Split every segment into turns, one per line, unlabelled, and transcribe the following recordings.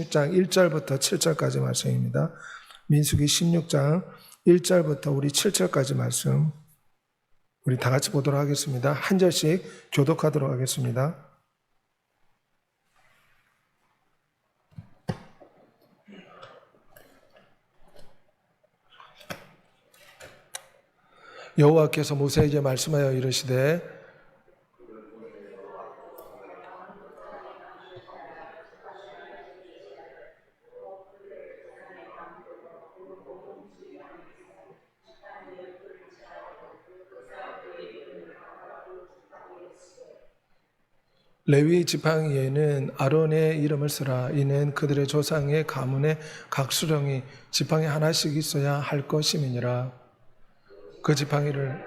16장 1절부터 7절까지 말씀입니다. 민수기 16장 1절부터 우리 7절까지 말씀 우리 다 같이 보도록 하겠습니다. 한 절씩 교독하도록 하겠습니다. 여호와께서 모세에게 말씀하여 이르시되 레위 지팡이에는 아론의 이름을 쓰라. 이는 그들의 조상의 가문의 각 수령이 지팡이 하나씩 있어야 할 것임이니라. 그 지팡이를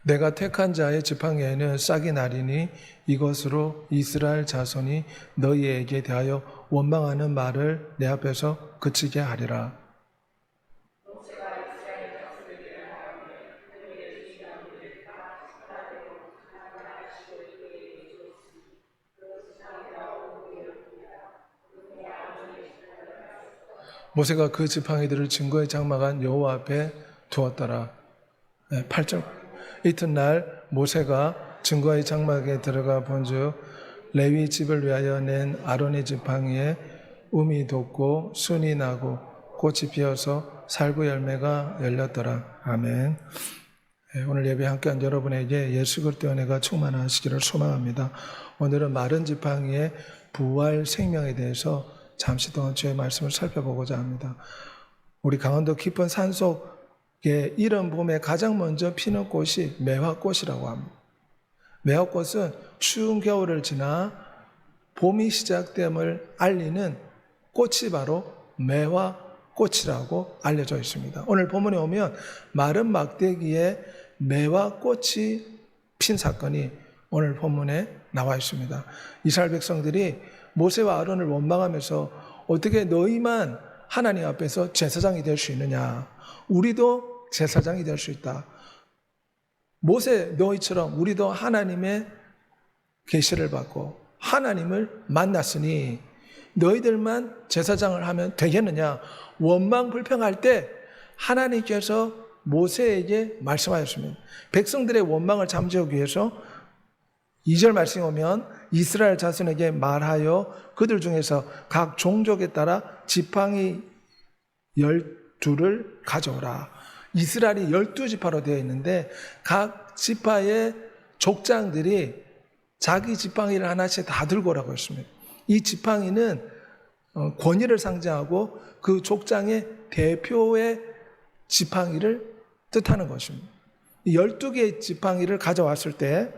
내가 택한 자의 지팡이에는 싹이 나리니 이것으로 이스라엘 자손이 너희에게 대하여 원망하는 말을 내 앞에서 그치게 하리라. 모세가 그 지팡이들을 증거의 장막한 여호와 앞에 두었더라. 8절. 이튿날 모세가 증거의 장막에 들어가 본즉 레위 집을 위하여 낸 아론의 지팡이에 움이 돋고 순이 나고 꽃이 피어서 살구 열매가 열렸더라. 아멘. 오늘 예배 함께한 여러분에게 예수 그리스도의 은혜가 충만하시기를 소망합니다. 오늘은 마른 지팡이의 부활 생명에 대해서 잠시 동안 주의 말씀을 살펴보고자 합니다. 우리 강원도 깊은 산속에 이른 봄에 가장 먼저 피는 꽃이 매화꽃이라고 합니다. 매화꽃은 추운 겨울을 지나 봄이 시작됨을 알리는 꽃이 바로 매화꽃이라고 알려져 있습니다. 오늘 본문에 오면 마른 막대기에 매화꽃이 핀 사건이 오늘 본문에 나와 있습니다. 이스라엘 백성들이 모세와 아론을 원망하면서 어떻게 너희만 하나님 앞에서 제사장이 될 수 있느냐? 우리도 제사장이 될 수 있다. 모세 너희처럼 우리도 하나님의 계시를 받고 하나님을 만났으니 너희들만 제사장을 하면 되겠느냐? 원망 불평할 때 하나님께서 모세에게 말씀하셨습니다. 백성들의 원망을 잠재우기 위해서 2절 말씀에 오면 이스라엘 자손에게 말하여 그들 중에서 각 종족에 따라 지팡이 12를 가져오라. 이스라엘이 12지파로 되어 있는데 각 지파의 족장들이 자기 지팡이를 하나씩 다 들고 오라고 했습니다. 이 지팡이는 권위를 상징하고 그 족장의 대표의 지팡이를 뜻하는 것입니다. 12개의 지팡이를 가져왔을 때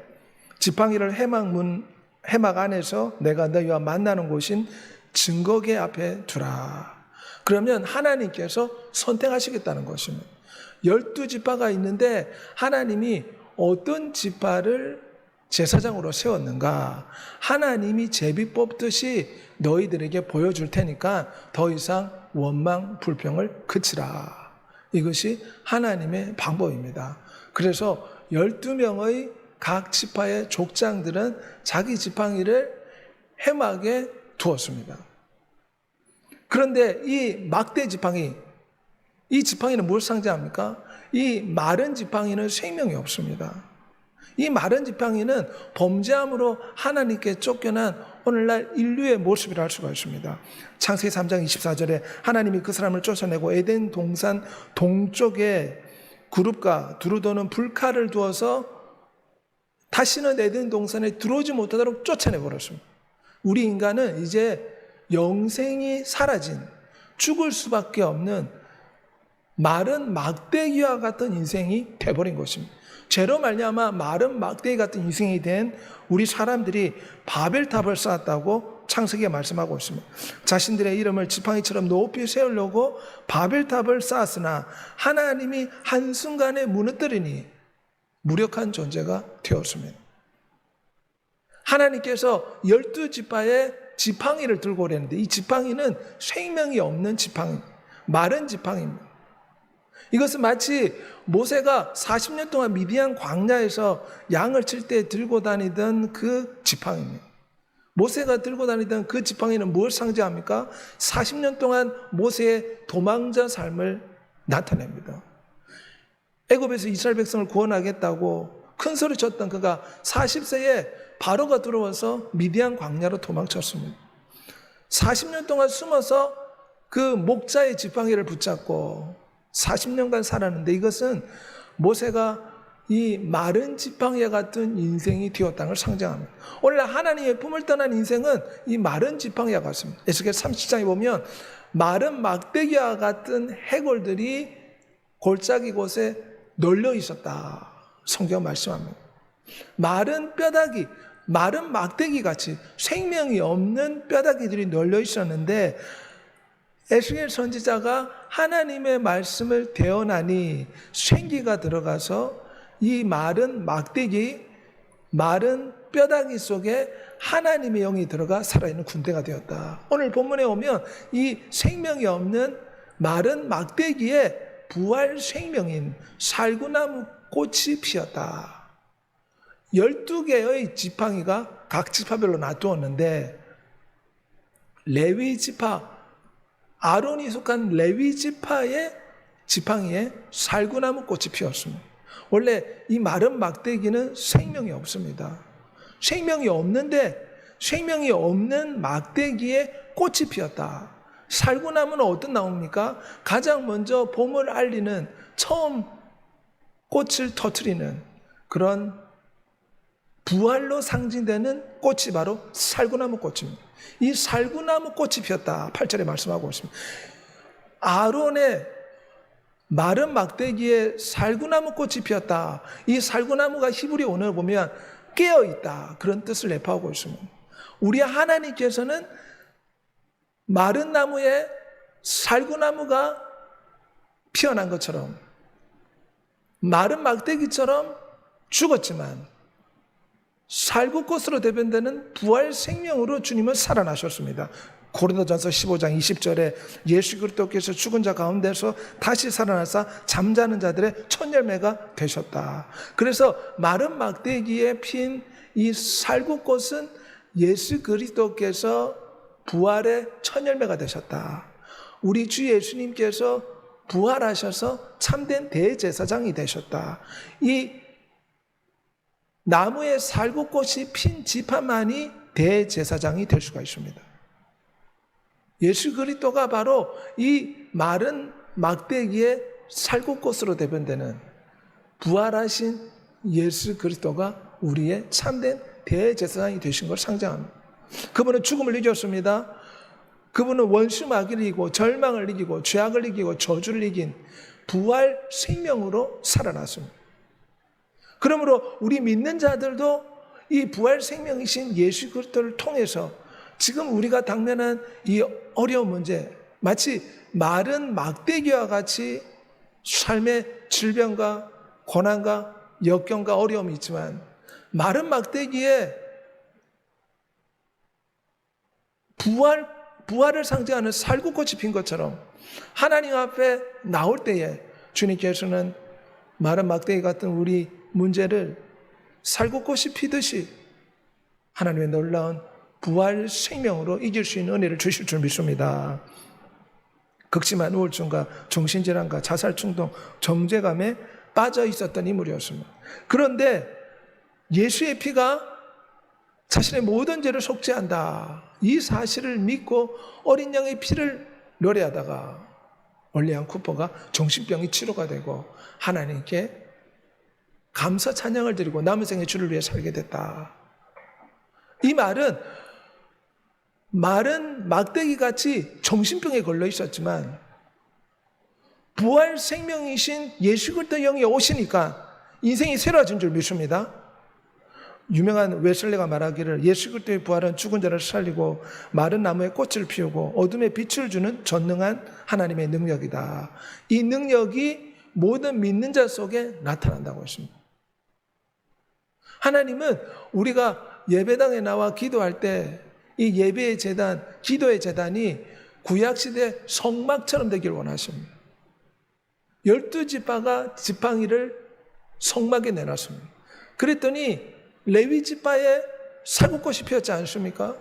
지팡이를 해막 안에서 내가 너희와 만나는 곳인 증거계 앞에 두라. 그러면 하나님께서 선택하시겠다는 것입니다. 12지파가 있는데 하나님이 어떤 지파를 제사장으로 세웠는가? 하나님이 제비 뽑듯이 너희들에게 보여줄 테니까 더 이상 원망 불평을 그치라. 이것이 하나님의 방법입니다. 그래서 12명의 각 지파의 족장들은 자기 지팡이를 해막에 두었습니다. 그런데 이 막대 지팡이, 이 지팡이는 무엇을 상징합니까? 이 마른 지팡이는 생명이 없습니다. 이 마른 지팡이는 범죄함으로 하나님께 쫓겨난 오늘날 인류의 모습이라 할 수가 있습니다. 창세기 3장 24절에 하나님이 그 사람을 쫓아내고 에덴 동산 동쪽에 그룹과 두루 도는 불칼을 두어서 다시는 에덴 동산에 들어오지 못하도록 쫓아내버렸습니다. 우리 인간은 이제 영생이 사라진 죽을 수밖에 없는 마른 막대기와 같은 인생이 돼버린 것입니다. 죄로 말미암아 마른 막대기 같은 인생이 된 우리 사람들이 바벨탑을 쌓았다고 창세기에 말씀하고 있습니다. 자신들의 이름을 지팡이처럼 높이 세우려고 바벨탑을 쌓았으나 하나님이 한순간에 무너뜨리니 무력한 존재가 되었습니다. 하나님께서 12지파의 지팡이를 들고 오랬는데 이 지팡이는 생명이 없는 지팡이, 마른 지팡이입니다. 이것은 마치 모세가 40년 동안 미디안 광야에서 양을 칠 때 들고 다니던 그 지팡이입니다. 모세가 들고 다니던 그 지팡이는 무엇을 상징합니까? 40년 동안 모세의 도망자 삶을 나타냅니다. 애굽에서 이스라엘 백성을 구원하겠다고 큰 소리 쳤던 그가 40세에 바로가 들어와서 미디안 광야로 도망쳤습니다. 40년 동안 숨어서 그 목자의 지팡이를 붙잡고 40년간 살았는데, 이것은 모세가 이 마른 지팡이와 같은 인생이 되었다는 걸 상징합니다. 원래 하나님의 품을 떠난 인생은 이 마른 지팡이와 같습니다. 에스겔 30장에 보면 마른 막대기와 같은 해골들이 골짜기 곳에 널려 있었다, 성경 말씀합니다. 마른 뼈다귀, 마른 막대기 같이 생명이 없는 뼈다귀들이 널려 있었는데, 에스겔 선지자가 하나님의 말씀을 대언하니 생기가 들어가서 이 마른 막대기, 마른 뼈다귀 속에 하나님의 영이 들어가 살아있는 군대가 되었다. 오늘 본문에 오면 이 생명이 없는 마른 막대기에 부활 생명인 살구나무 꽃이 피었다. 12개의 지팡이가 각 지파별로 놔두었는데, 레위 지파, 아론이 속한 레위 지파의 지팡이에 살구나무 꽃이 피었습니다. 원래 이 마른 막대기는 생명이 없습니다. 생명이 없는데 생명이 없는 막대기에 꽃이 피었다. 살구나무는 어떤 나무입니까? 가장 먼저 봄을 알리는, 처음 꽃을 터뜨리는 그런 부활로 상징되는 꽃이 바로 살구나무 꽃입니다. 이 살구나무 꽃이 피었다, 8절에 말씀하고 있습니다. 아론의 마른 막대기에 살구나무 꽃이 피었다. 이 살구나무가 히브리 언어를 보면 깨어있다, 그런 뜻을 내포하고 있습니다. 우리 하나님께서는 마른 나무에 살구나무가 피어난 것처럼, 마른 막대기처럼 죽었지만 살구꽃으로 대변되는 부활 생명으로 주님은 살아나셨습니다. 고린도전서 15장 20절에 예수 그리스도께서 죽은 자 가운데서 다시 살아나사 잠자는 자들의 첫 열매가 되셨다. 그래서 마른 막대기에 핀 이 살구꽃은 예수 그리스도께서 부활의 첫 열매가 되셨다. 우리 주 예수님께서 부활하셔서 참된 대제사장이 되셨다. 이 나무에 살구꽃이 핀 지파만이 대제사장이 될 수가 있습니다. 예수 그리스도가 바로 이 마른 막대기의 살구꽃으로 대변되는 부활하신 예수 그리스도가 우리의 참된 대제사장이 되신 걸 상징합니다. 그분은 죽음을 이겼습니다. 그분은 원수 마귀를 이기고 절망을 이기고 죄악을 이기고 저주를 이긴 부활 생명으로 살아났습니다. 그러므로 우리 믿는 자들도 이 부활 생명이신 예수 그리스도를 통해서 지금 우리가 당면한 이 어려운 문제, 마치 마른 막대기와 같이 삶의 질병과 고난과 역경과 어려움이 있지만, 마른 막대기에 부활을 상징하는 살구꽃이 핀 것처럼 하나님 앞에 나올 때에 주님께서는 마른 막대기 같은 우리 문제를 살구꽃이 피듯이 하나님의 놀라운 부활 생명으로 이길 수 있는 은혜를 주실 줄 믿습니다. 극심한 우울증과 정신질환과 자살충동, 정죄감에 빠져 있었던 인물이었습니다. 그런데 예수의 피가 자신의 모든 죄를 속죄한다, 이 사실을 믿고 어린 양의 피를 노래하다가 올리안 쿠퍼가 정신병이 치료가 되고 하나님께 감사 찬양을 드리고 남은 생에 주를 위해 살게 됐다. 이 말은 마른 막대기같이 정신병에 걸려 있었지만 부활 생명이신 예수 그리스도 영이 오시니까 인생이 새로워진 줄 믿습니다. 유명한 웨슬레가 말하기를 예수 그리스도의 부활은 죽은 자를 살리고 마른 나무에 꽃을 피우고 어둠에 빛을 주는 전능한 하나님의 능력이다. 이 능력이 모든 믿는 자 속에 나타난다고 했습니다. 하나님은 우리가 예배당에 나와 기도할 때 이 예배의 제단, 기도의 제단이 구약시대 성막처럼 되길 원하십니다. 12지파가 지팡이를 성막에 내놨습니다. 그랬더니 레위 지파에 살구꽃이 피었지 않습니까?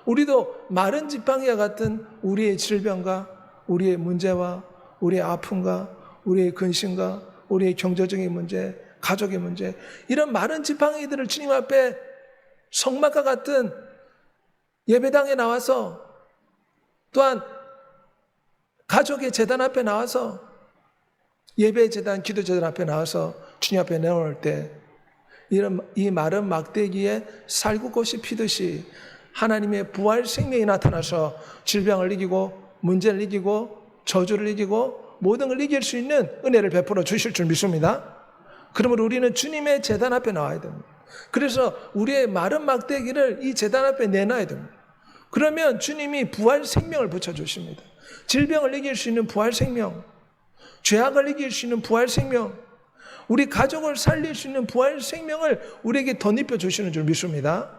우리도 마른 지팡이와 같은 우리의 질병과 우리의 문제와 우리의 아픔과 우리의 근심과 우리의 경제적인 문제, 가족의 문제, 이런 마른 지팡이들을 주님 앞에 성막과 같은 예배당에 나와서, 또한 가족의 제단 앞에 나와서, 예배 제단, 기도 제단 앞에 나와서 주님 앞에 내놓을 때 이 마른 막대기에 살구꽃이 피듯이 하나님의 부활 생명이 나타나서 질병을 이기고 문제를 이기고 저주를 이기고 모든 걸 이길 수 있는 은혜를 베풀어 주실 줄 믿습니다. 그러므로 우리는 주님의 제단 앞에 나와야 됩니다. 그래서 우리의 마른 막대기를 이 제단 앞에 내놔야 됩니다. 그러면 주님이 부활 생명을 붙여주십니다. 질병을 이길 수 있는 부활 생명, 죄악을 이길 수 있는 부활 생명, 우리 가족을 살릴 수 있는 부활 생명을 우리에게 덧입혀 주시는 줄 믿습니다.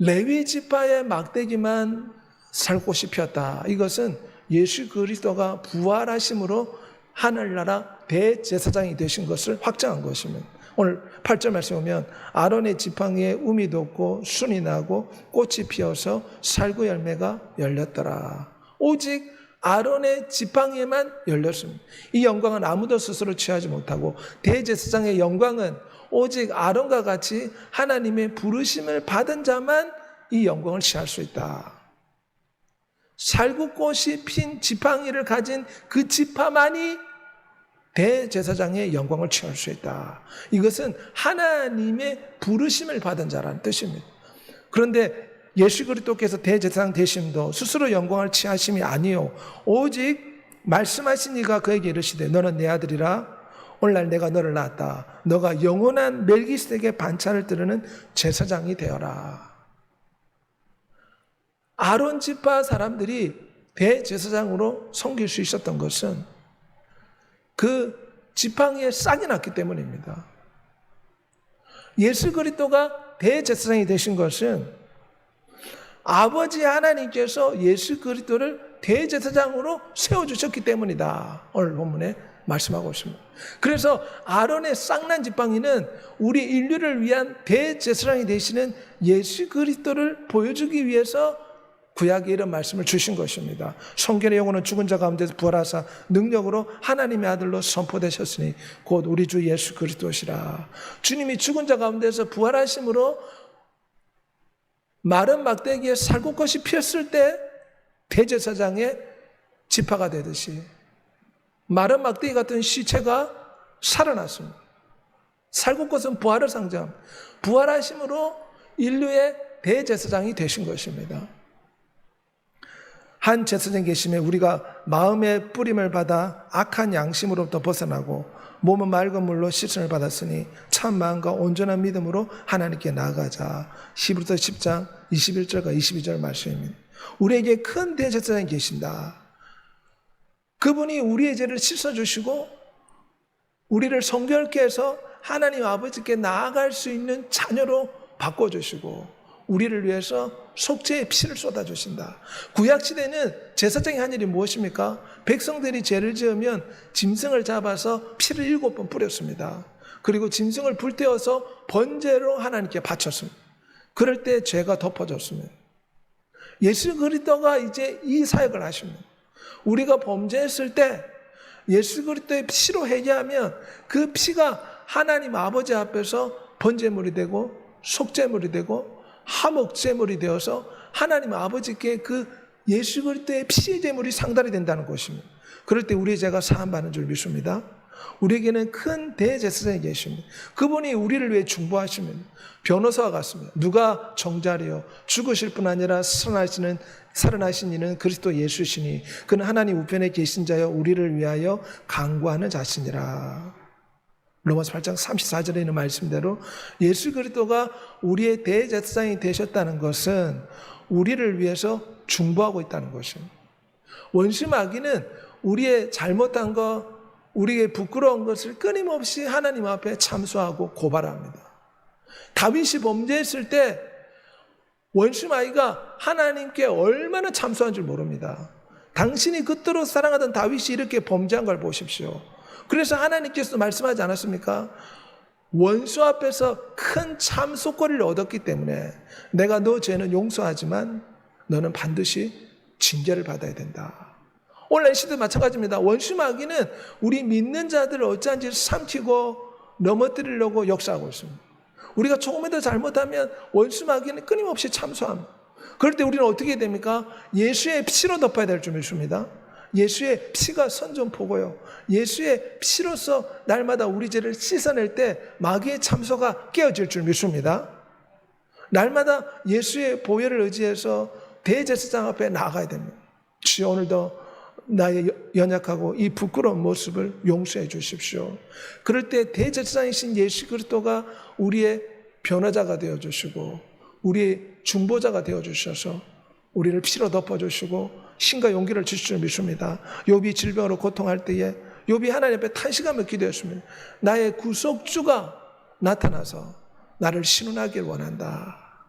레위 지파의 막대기만 살꽃이 피었다. 이것은 예수 그리스도가 부활하심으로 하늘나라 대제사장이 되신 것을 확정한 것입니다. 오늘 8절 말씀 보면 아론의 지팡이에 um이 돋고 순이 나고 꽃이 피어서 살구 열매가 열렸더라. 오직 아론의 지팡이에만 열렸습니다. 이 영광은 아무도 스스로 취하지 못하고 대제사장의 영광은 오직 아론과 같이 하나님의 부르심을 받은 자만 이 영광을 취할 수 있다. 살구꽃이 핀 지팡이를 가진 그 지파만이 대제사장의 영광을 취할 수 있다. 이것은 하나님의 부르심을 받은 자라는 뜻입니다. 그런데 예수 그리스도께서 대제사장 되심도 스스로 영광을 취하심이 아니요 오직 말씀하신 이가 그에게 이르시되 너는 내 아들이라 오늘날 내가 너를 낳았다. 너가 영원한 멜기세덱의 반차를 따르는 제사장이 되어라. 아론 지파 사람들이 대제사장으로 섬길 수 있었던 것은 그 지팡이에 싹이 났기 때문입니다. 예수 그리스도가 대제사장이 되신 것은 아버지 하나님께서 예수 그리스도를 대제사장으로 세워주셨기 때문이다. 오늘 본문에 말씀하고 있습니다. 그래서 아론의 쌍난 지팡이는 우리 인류를 위한 대제사장이 되시는 예수 그리스도를 보여주기 위해서 구약에 이런 말씀을 주신 것입니다. 성결의 영혼은 죽은 자 가운데서 부활하사 능력으로 하나님의 아들로 선포되셨으니 곧 우리 주 예수 그리스도시라. 주님이 죽은 자 가운데서 부활하심으로 마른 막대기에 살구꽃이 피었을 때 대제사장의 지파가 되듯이 마른 막대기 같은 시체가 살아났습니다. 살구꽃은 부활을 상징합니다. 부활하심으로 인류의 대제사장이 되신 것입니다. 한 제사장이 계시면 우리가 마음의 뿌림을 받아 악한 양심으로부터 벗어나고 몸은 맑은 물로 씻음을 받았으니 참 마음과 온전한 믿음으로 하나님께 나아가자. 히브리서 10장 21절과 22절 말씀입니다. 우리에게 큰 대제사장이 계신다. 그분이 우리의 죄를 씻어주시고 우리를 성결케 해서 하나님 아버지께 나아갈 수 있는 자녀로 바꿔주시고 우리를 위해서 속죄의 피를 쏟아주신다. 구약시대는 제사장이 한 일이 무엇입니까? 백성들이 죄를 지으면 짐승을 잡아서 피를 7번 뿌렸습니다. 그리고 짐승을 불태워서 번제로 하나님께 바쳤습니다. 그럴 때 죄가 덮어졌습니다. 예수 그리스도가 이제 이 사역을 하십니다. 우리가 범죄했을 때 예수 그리스도의 피로 회개하면 그 피가 하나님 아버지 앞에서 번제물이 되고 속죄물이 되고 화목제물이 되어서 하나님 아버지께 그 예수 그리스도의 피의 제물이 상달이 된다는 것입니다. 그럴 때 우리의 죄가 사함받는 줄 믿습니다. 우리에게는 큰 대제사장이 계십니다. 그분이 우리를 위해 중보하시면 변호사와 같습니다. 누가 정자리요 죽으실 뿐 아니라 살아나신 이는 그리스도 예수시니 그는 하나님 우편에 계신 자여 우리를 위하여 강구하는 자시니라. 로마서 8장 34절에 있는 말씀대로 예수 그리스도가 우리의 대제사장이 되셨다는 것은 우리를 위해서 중보하고 있다는 것입니다. 원수 마귀는 우리의 잘못한 것, 우리의 부끄러운 것을 끊임없이 하나님 앞에 참수하고 고발합니다. 다윗이 범죄했을 때 원수 마귀가 하나님께 얼마나 참수한 줄 모릅니다. 당신이 그토록 사랑하던 다윗이 이렇게 범죄한 걸 보십시오. 그래서 하나님께서 말씀하지 않았습니까? 원수 앞에서 큰 참속거리를 얻었기 때문에 내가 너 죄는 용서하지만 너는 반드시 징계를 받아야 된다. 오늘날 시대 마찬가지입니다. 원수 마귀는 우리 믿는 자들을 어찌한지 삼키고 넘어뜨리려고 역사하고 있습니다. 우리가 조금이라도 잘못하면 원수 마귀는 끊임없이 참소합니다. 그럴 때 우리는 어떻게 해야 됩니까? 예수의 피로 덮어야 될 줄 믿습니다. 예수의 피가 선전포고요. 예수의 피로서 날마다 우리 죄를 씻어낼 때 마귀의 참소가 깨어질 줄 믿습니다. 날마다 예수의 보혈을 의지해서 대제사장 앞에 나아가야 됩니다. 주여, 오늘도 나의 연약하고 이 부끄러운 모습을 용서해 주십시오. 그럴 때 대제사장이신 예수 그리스도가 우리의 변호자가 되어주시고 우리의 중보자가 되어주셔서 우리를 피로 덮어주시고 신과 용기를 주실 줄 믿습니다. 욥이 질병으로 고통할 때에 욥이 하나님 앞에 탄식하며 기도했습니다. 나의 구속주가 나타나서 나를 신원하길 원한다.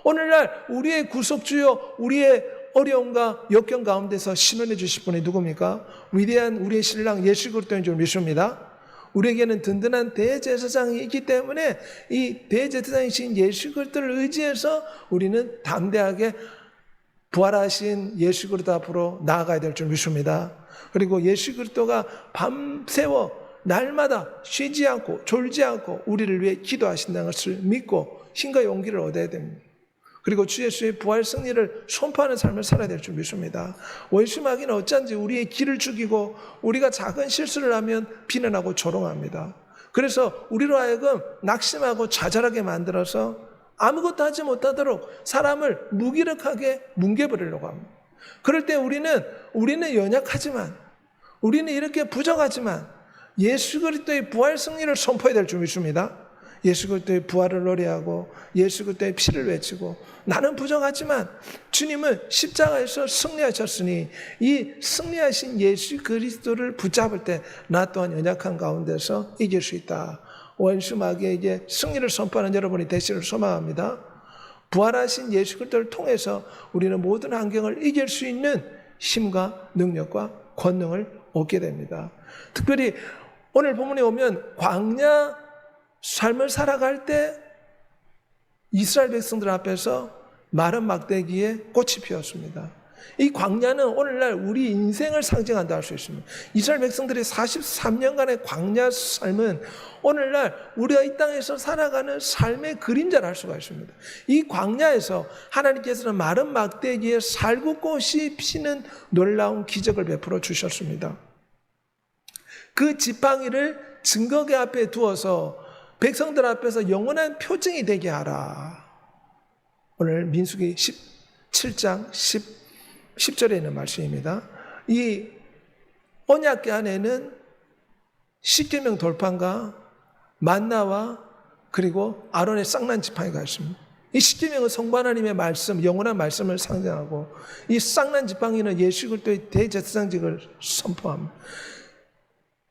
오늘날 우리의 구속주여, 우리의 어려움과 역경 가운데서 신원해 주실 분이 누굽니까? 위대한 우리의 신랑 예수 그리스도인 줄 믿습니다. 우리에게는 든든한 대제사장이 있기 때문에 이 대제사장이신 예수 그리스도를 의지해서 우리는 담대하게 부활하신 예수 그리스도 앞으로 나아가야 될 줄 믿습니다. 그리고 예수 그리스도가 밤새워 날마다 쉬지 않고 졸지 않고 우리를 위해 기도하신다는 것을 믿고 힘과 용기를 얻어야 됩니다. 그리고 주 예수의 부활 승리를 선포하는 삶을 살아야 될 줄 믿습니다. 원수 마귀는 어쩐지 우리의 길을 죽이고 우리가 작은 실수를 하면 비난하고 조롱합니다. 그래서 우리로 하여금 낙심하고 좌절하게 만들어서 아무것도 하지 못하도록 사람을 무기력하게 뭉개버리려고 합니다. 그럴 때 우리는 연약하지만, 우리는 이렇게 부족하지만 예수 그리스도의 부활 승리를 선포해야 될 줄 믿습니다. 예수 그리스도의 부활을 노래하고 예수 그리스도의 피를 외치고 나는 부족하지만 주님은 십자가에서 승리하셨으니 이 승리하신 예수 그리스도를 붙잡을 때 나 또한 연약한 가운데서 이길 수 있다. 원수 마귀에게 승리를 선포하는 여러분이 되시기를 소망합니다. 부활하신 예수 그리스도를 통해서 우리는 모든 환경을 이길 수 있는 힘과 능력과 권능을 얻게 됩니다. 특별히 오늘 본문에 오면 광야 삶을 살아갈 때 이스라엘 백성들 앞에서 마른 막대기에 꽃이 피었습니다. 이 광야는 오늘날 우리 인생을 상징한다 할 수 있습니다. 이스라엘 백성들의 43년간의 광야 삶은 오늘날 우리가 이 땅에서 살아가는 삶의 그림자를 할 수가 있습니다. 이 광야에서 하나님께서는 마른 막대기에 살구꽃이 피는 놀라운 기적을 베풀어 주셨습니다. 그 지팡이를 증거계 앞에 두어서 백성들 앞에서 영원한 표징이 되게 하라. 오늘 민수기 17장 10절에 있는 말씀입니다. 이 언약궤 안에는 십계명 돌판과 만나와 그리고 아론의 쌍난 지팡이가 있습니다. 이 십계명은 성부 하나님의 말씀, 영원한 말씀을 상징하고 이 쌍난 지팡이는 예수 그리스도의 대제사장직을 선포합니다.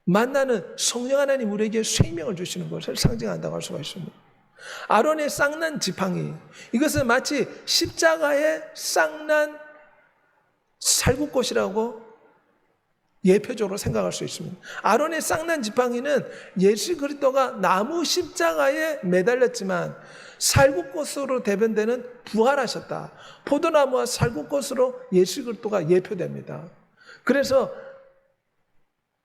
만나는 성령 하나님 우리에게 생명을 주시는 것을 상징한다고 할 수가 있습니다. 아론의 쌍난 지팡이, 이것은 마치 십자가의 쌍난 살구꽃이라고 예표적으로 생각할 수 있습니다. 아론의 쌍난 지팡이는 예수 그리스도가 나무 십자가에 매달렸지만 살구꽃으로 대변되는 부활하셨다. 포도나무와 살구꽃으로 예수 그리스도가 예표됩니다. 그래서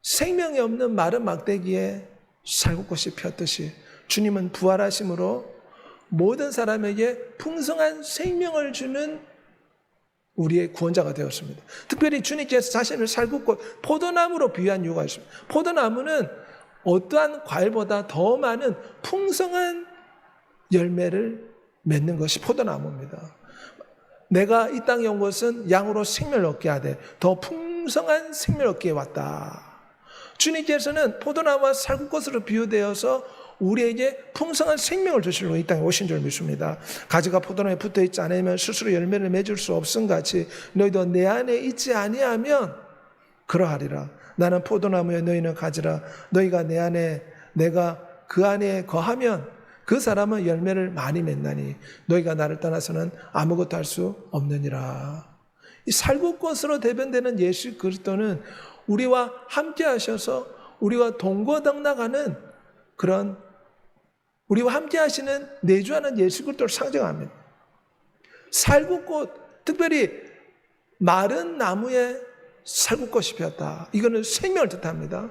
생명이 없는 마른 막대기에 살구꽃이 피었듯이 주님은 부활하심으로 모든 사람에게 풍성한 생명을 주는 우리의 구원자가 되었습니다. 특별히 주님께서 자신을 살구꽃, 포도나무로 비유한 이유가 있습니다. 포도나무는 어떠한 과일보다 더 많은 풍성한 열매를 맺는 것이 포도나무입니다. 내가 이 땅에 온 것은 양으로 생명을 얻게 하되 더 풍성한 생명을 얻기에 왔다. 주님께서는 포도나무와 살구꽃으로 비유되어서 우리에게 풍성한 생명을 주시려고 이 땅에 오신 줄 믿습니다. 가지가 포도나무에 붙어있지 않으면 스스로 열매를 맺을 수 없음같이 너희도 내 안에 있지 아니하면 그러하리라. 나는 포도나무에 너희는 가지라. 너희가 내 안에 내가 그 안에 거하면 그 사람은 열매를 많이 맺나니 너희가 나를 떠나서는 아무것도 할 수 없느니라. 이 살구꽃으로 대변되는 예수 그리스도는 우리와 함께 하셔서 우리와 동거동락하는 그런 우리와 함께 하시는 내주하는 예수 그리스도를 상징합니다. 살구꽃, 특별히 마른 나무에 살구꽃이 피었다. 이거는 생명을 뜻합니다.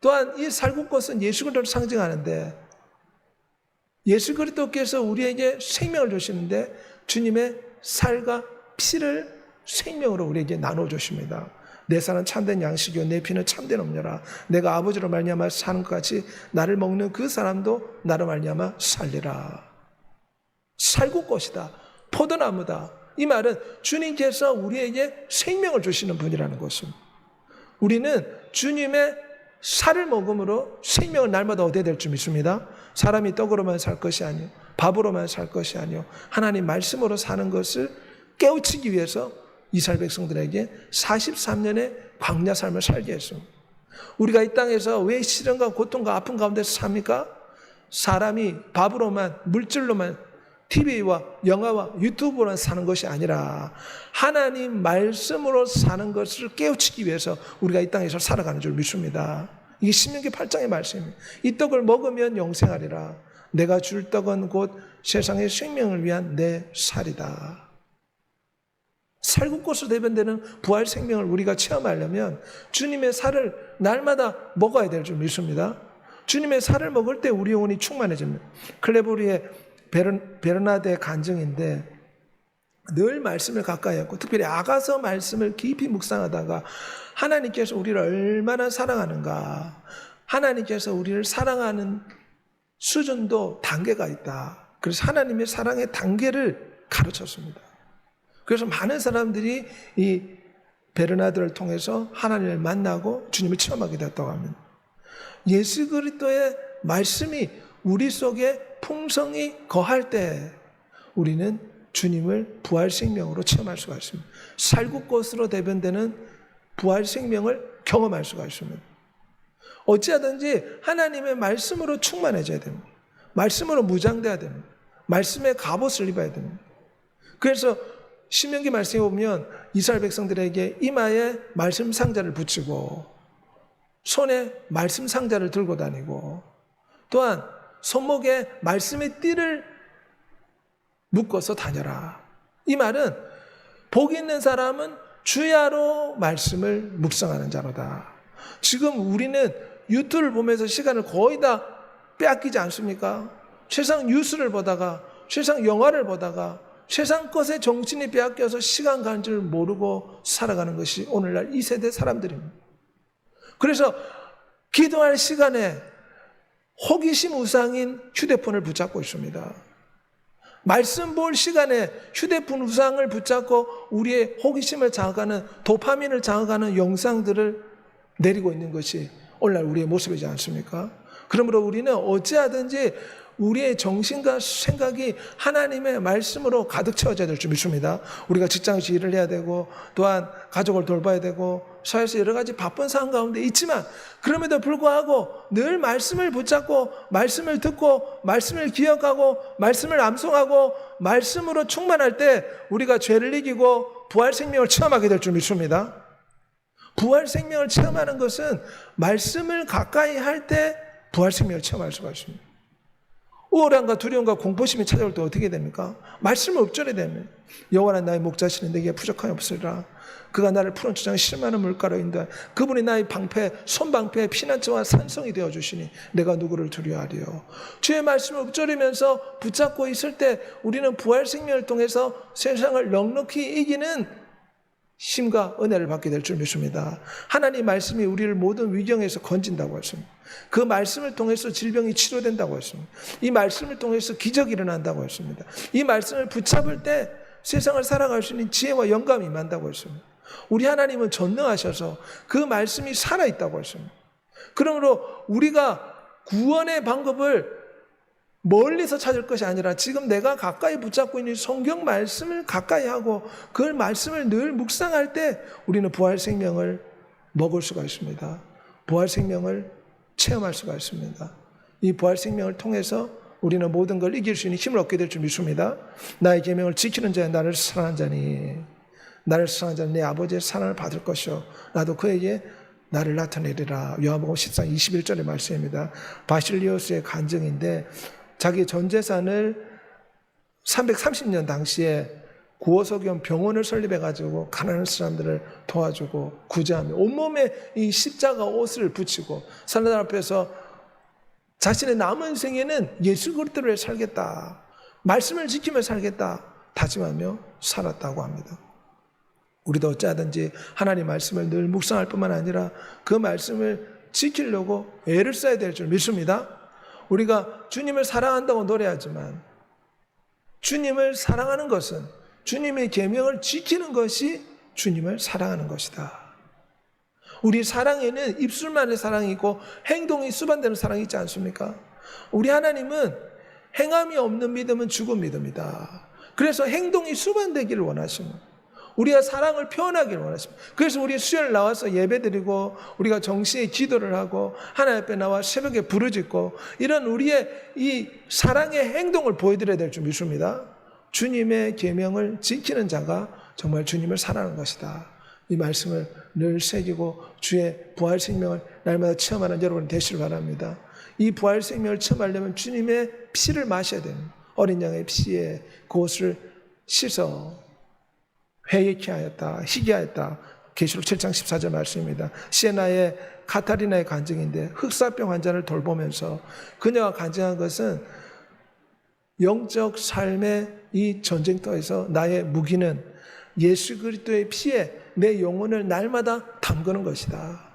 또한 이 살구꽃은 예수 그리스도를 상징하는데 예수 그리스도께서 우리에게 생명을 주시는데 주님의 살과 피를 생명으로 우리에게 나눠주십니다. 내 살은 참된 양식이요 내 피는 참된 음료라. 내가 아버지로 말미암아 사는 것 같이 나를 먹는 그 사람도 나로 말미암아 살리라. 살구꽃이다. 포도나무다. 이 말은 주님께서 우리에게 생명을 주시는 분이라는 것입니다. 우리는 주님의 살을 먹음으로 생명을 날마다 얻어야 될 줄 믿습니다. 사람이 떡으로만 살 것이 아니요 밥으로만 살 것이 아니요 하나님 말씀으로 사는 것을 깨우치기 위해서 이스라엘 백성들에게 43년의 광야 삶을 살게 했습니다. 우리가 이 땅에서 왜 시련과 고통과 아픔 가운데서 삽니까? 사람이 밥으로만 물질로만 TV와 영화와 유튜브로만 사는 것이 아니라 하나님 말씀으로 사는 것을 깨우치기 위해서 우리가 이 땅에서 살아가는 줄 믿습니다. 이게 신명기 8장의 말씀입니다. 이 떡을 먹으면 영생하리라. 내가 줄 떡은 곧 세상의 생명을 위한 내 살이다. 살구꽃으로 대변되는 부활 생명을 우리가 체험하려면 주님의 살을 날마다 먹어야 될 줄 믿습니다. 주님의 살을 먹을 때 우리 영혼이 충만해집니다. 클레보리의 베르나데 간증인데 늘 말씀을 가까이 했고 특별히 아가서 말씀을 깊이 묵상하다가 하나님께서 우리를 얼마나 사랑하는가, 하나님께서 우리를 사랑하는 수준도 단계가 있다. 그래서 하나님의 사랑의 단계를 가르쳤습니다. 그래서 많은 사람들이 이 베르나드를 통해서 하나님을 만나고 주님을 체험하게 됐다고 합니다. 예수 그리스도의 말씀이 우리 속에 풍성히 거할 때 우리는 주님을 부활 생명으로 체험할 수가 있습니다. 살구꽃으로 대변되는 부활 생명을 경험할 수가 있습니다. 어찌하든지 하나님의 말씀으로 충만해져야 됩니다. 말씀으로 무장돼야 됩니다. 말씀의 갑옷을 입어야 됩니다. 그래서 신명기 말씀에 보면 이스라엘 백성들에게 이마에 말씀 상자를 붙이고 손에 말씀 상자를 들고 다니고 또한 손목에 말씀의 띠를 묶어서 다녀라. 이 말은 복 있는 사람은 주야로 말씀을 묵상하는 자로다. 지금 우리는 유튜브를 보면서 시간을 거의 다 빼앗기지 않습니까? 세상 뉴스를 보다가 세상 영화를 보다가 세상 것에 정신이 빼앗겨서 시간 가는 줄 모르고 살아가는 것이 오늘날 이 세대 사람들입니다. 그래서 기도할 시간에 호기심 우상인 휴대폰을 붙잡고 있습니다. 말씀 볼 시간에 휴대폰 우상을 붙잡고 우리의 호기심을 자극하는 도파민을 자극하는 영상들을 내리고 있는 것이 오늘날 우리의 모습이지 않습니까? 그러므로 우리는 어찌하든지 우리의 정신과 생각이 하나님의 말씀으로 가득 채워져야 될 줄 믿습니다. 우리가 직장에서 일을 해야 되고 또한 가족을 돌봐야 되고 사회에서 여러 가지 바쁜 상황 가운데 있지만 그럼에도 불구하고 늘 말씀을 붙잡고 말씀을 듣고 말씀을 기억하고 말씀을 암송하고 말씀으로 충만할 때 우리가 죄를 이기고 부활 생명을 체험하게 될 줄 믿습니다. 부활 생명을 체험하는 것은 말씀을 가까이 할 때 부활 생명을 체험할 수가 있습니다. 우월함과 두려움과 공포심이 찾아올 때 어떻게 됩니까? 말씀을 읊조려야 됩니다. 여호와는 나의 목자시니 내게 부족함이 없으리라. 그가 나를 푸른 초장에 실만한 물가로인다. 그분이 나의 방패, 손방패, 피난처와 산성이 되어주시니 내가 누구를 두려워하리요. 주의 말씀을 읊조리면서 붙잡고 있을 때 우리는 부활 생명을 통해서 세상을 넉넉히 이기는 힘과 은혜를 받게 될 줄 믿습니다. 하나님 말씀이 우리를 모든 위경에서 건진다고 했습니다. 그 말씀을 통해서 질병이 치료된다고 했습니다. 이 말씀을 통해서 기적이 일어난다고 했습니다. 이 말씀을 붙잡을 때 세상을 살아갈 수 있는 지혜와 영감이 임한다고 했습니다. 우리 하나님은 전능하셔서 그 말씀이 살아있다고 했습니다. 그러므로 우리가 구원의 방법을 멀리서 찾을 것이 아니라 지금 내가 가까이 붙잡고 있는 성경 말씀을 가까이 하고 그 말씀을 늘 묵상할 때 우리는 부활 생명을 먹을 수가 있습니다. 부활 생명을 체험할 수가 있습니다. 이 부활 생명을 통해서 우리는 모든 걸 이길 수 있는 힘을 얻게 될 줄 믿습니다. 나의 계명을 지키는 자야 나를 사랑하는 자니 나를 사랑하는 자는 내 아버지의 사랑을 받을 것이요 나도 그에게 나를 나타내리라. 요한복음 14장 21절의 말씀입니다. 바실리오스의 간증인데 자기 전 재산을 330년 당시에 구호소경 병원을 설립해가지고 가난한 사람들을 도와주고 구제하며 온몸에 이 십자가 옷을 붙이고 사람들 앞에서 자신의 남은 생에는 예수 그리스도를 살겠다, 말씀을 지키며 살겠다 다짐하며 살았다고 합니다. 우리도 어찌하든지 하나님 말씀을 늘 묵상할 뿐만 아니라 그 말씀을 지키려고 애를 써야 될 줄 믿습니다. 우리가 주님을 사랑한다고 노래하지만 주님을 사랑하는 것은 주님의 계명을 지키는 것이 주님을 사랑하는 것이다. 우리 사랑에는 입술만의 사랑이 있고 행동이 수반되는 사랑이 있지 않습니까? 우리 하나님은 행함이 없는 믿음은 죽은 믿음이다. 그래서 행동이 수반되기를 원하십니다. 우리가 사랑을 표현하기를 원하십니다. 그래서 우리 수요일 나와서 예배드리고 우리가 정시에 기도를 하고 하나님 앞에 나와 새벽에 부르짖고 이런 우리의 이 사랑의 행동을 보여드려야 될 줄 믿습니다. 주님의 계명을 지키는 자가 정말 주님을 사랑하는 것이다. 이 말씀을 늘 새기고 주의 부활 생명을 날마다 체험하는 여러분 되시길 바랍니다. 이 부활 생명을 체험하려면 주님의 피를 마셔야 됩니다. 어린 양의 피에 그것을 씻어 회개케 하였다, 희게 하였다. 계시록 7장 14절 말씀입니다. 시에나의 카타리나의 간증인데 흑사병 환자를 돌보면서 그녀가 간증한 것은 영적 삶의 이 전쟁터에서 나의 무기는 예수 그리스도의 피에 내 영혼을 날마다 담그는 것이다.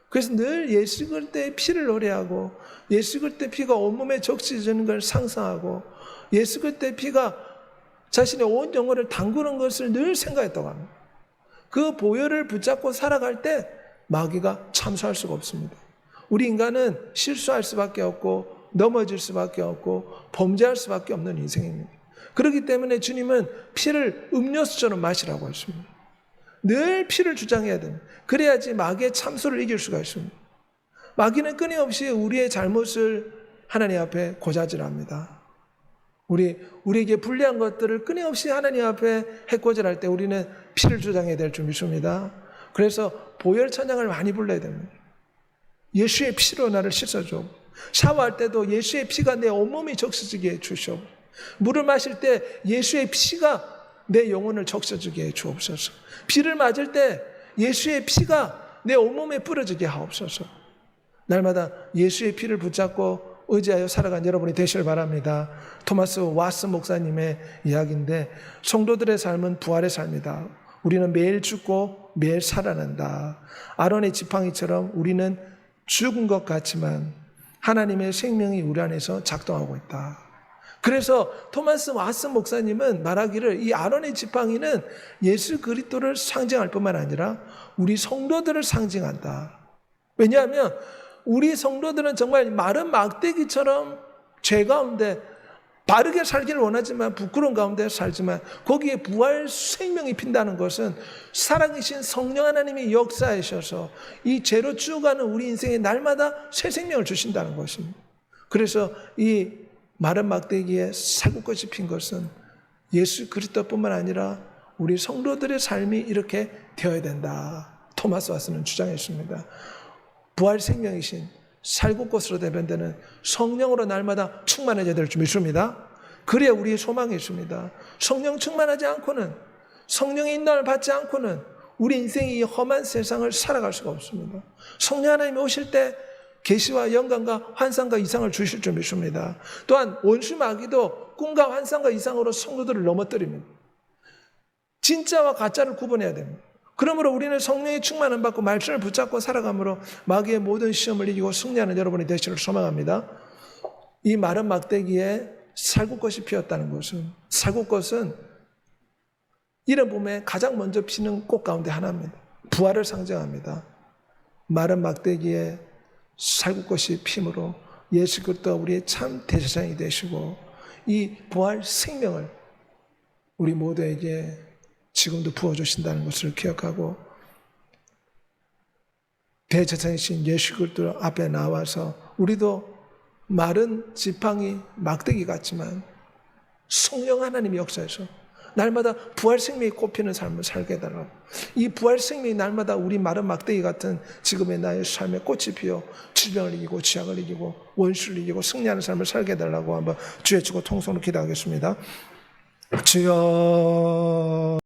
그래서 늘 예수 그리스도의 피를 노래하고 예수 그리스도의 피가 온몸에 적시지는 걸 상상하고 예수 그리스도의 피가 자신의 온 영혼을 담그는 것을 늘 생각했다고 합니다. 그 보혈을 붙잡고 살아갈 때 마귀가 참수할 수가 없습니다. 우리 인간은 실수할 수밖에 없고 넘어질 수밖에 없고 범죄할 수밖에 없는 인생입니다. 그렇기 때문에 주님은 피를 음료수처럼 마시라고 하십니다. 늘 피를 주장해야 됩니다. 그래야지 마귀의 참수를 이길 수가 있습니다. 마귀는 끊임없이 우리의 잘못을 하나님 앞에 고자질합니다. 우리에게 불리한 것들을 끊임없이 하나님 앞에 해코지할 때 우리는 피를 주장해야 될 줄 믿습니다. 그래서 보혈 찬양을 많이 불러야 됩니다. 예수의 피로 나를 씻어줘. 샤워할 때도 예수의 피가 내 온몸이 적셔지게 해 주시오. 물을 마실 때 예수의 피가 내 영혼을 적셔주게 해 주옵소서. 비를 맞을 때 예수의 피가 내 온몸에 뿌려지게 하옵소서. 날마다 예수의 피를 붙잡고 의지하여 살아간 여러분이 되시길 바랍니다. 토마스 왓슨 목사님의 이야기인데 성도들의 삶은 부활의 삶이다. 우리는 매일 죽고 매일 살아난다. 아론의 지팡이처럼 우리는 죽은 것 같지만 하나님의 생명이 우리 안에서 작동하고 있다. 그래서 토마스 왓슨 목사님은 말하기를 이 아론의 지팡이는 예수 그리스도를 상징할 뿐만 아니라 우리 성도들을 상징한다. 왜냐하면 우리 성도들은 정말 마른 막대기처럼 죄 가운데 바르게 살기를 원하지만 부끄러운 가운데 살지만 거기에 부활 생명이 핀다는 것은 살아계신 성령 하나님이 역사하셔서 이 죄로 죽어가는 우리 인생에 날마다 새 생명을 주신다는 것입니다. 그래서 이 마른 막대기에 살구꽃이 핀 것은 예수 그리스도뿐만 아니라 우리 성도들의 삶이 이렇게 되어야 된다. 토마스 왓슨은 주장했습니다. 부활 생명이신 살구꽃으로 대변되는 성령으로 날마다 충만해져야 될 줄 믿습니다. 그래야 우리의 소망이 있습니다. 성령 충만하지 않고는, 성령의 인도를 받지 않고는 우리 인생이 이 험한 세상을 살아갈 수가 없습니다. 성령 하나님이 오실 때 계시와 영광과 환상과 이상을 주실 줄 믿습니다. 또한 원수 마귀도 꿈과 환상과 이상으로 성도들을 넘어뜨립니다. 진짜와 가짜를 구분해야 됩니다. 그러므로 우리는 성령의 충만함 받고 말씀을 붙잡고 살아감으로 마귀의 모든 시험을 이기고 승리하는 여러분이 되시기를 소망합니다. 이 마른 막대기에 살구꽃이 피었다는 것은, 살구꽃은 이런 봄에 가장 먼저 피는 꽃 가운데 하나입니다. 부활을 상징합니다. 마른 막대기에 살구꽃이 피므로 예수 그리스도 우리의 참 대제사장이 되시고 이 부활 생명을 우리 모두에게 지금도 부어주신다는 것을 기억하고 대제사장이신 예수 그리스도 앞에 나와서 우리도 마른 지팡이 막대기 같지만 성령 하나님의 역사에서 날마다 부활 생명이 꼽히는 삶을 살게 해달라고. 이 부활 생명이 날마다 우리 마른 막대기 같은 지금의 나의 삶에 꽃이 피어 질병을 이기고 죄악을 이기고 원수를 이기고 승리하는 삶을 살게 해달라고 한번 주의 주고 통성으로 기도하겠습니다. 주여